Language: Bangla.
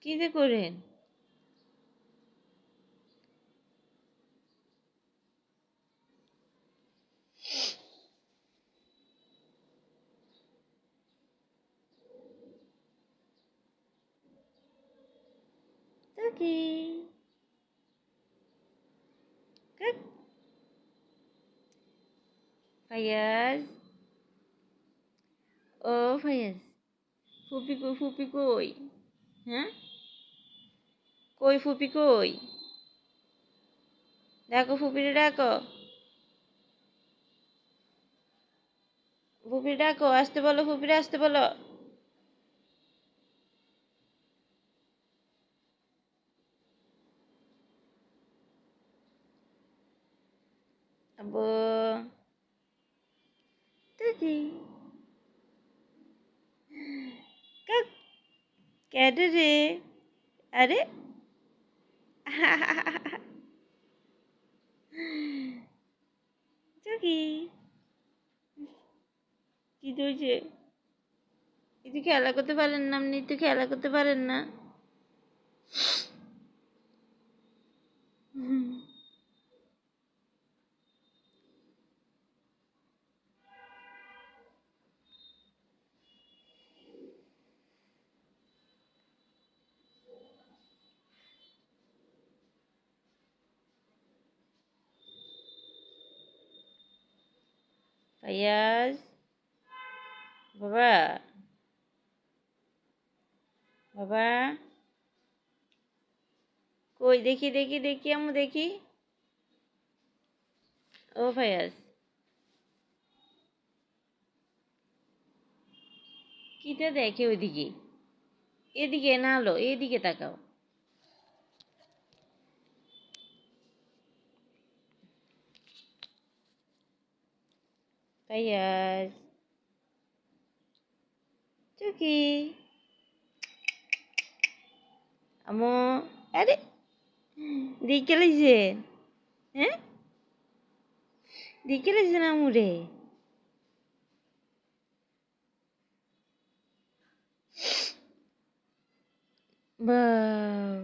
কি যে করেন? কি ফাইয়াজ, ও ফাইয়াজ, ফুপি কই, ফুপি কই? হ্যাঁ, কই ফুপি কই? ডাকো ফুপিরে, ডাকো ফুপিরে, ডাকো, আসতে বলো ফুপিরে, আসতে বলো। আব্বু, তুই কাক, কেডে রে? আরে চুকি, কি হয়েছে? কিছু খেলা করতে পারেন না, আপনি তো খেলা করতে পারেন না। ফাইয়াজ, বাবা, বাবা, কই? দেখি দেখি দেখি, আম্মু দেখি। ও ফাইয়াজ, কিটা দেখে ওইদিকে? এদিকে না আলো, এদিকে তাকাও। ফাইয়াজ, চুকি, আম্মু, আরে দেখে লাইছেন? হ্যাঁ, দেখে লাইছেন আমুরে? বাউ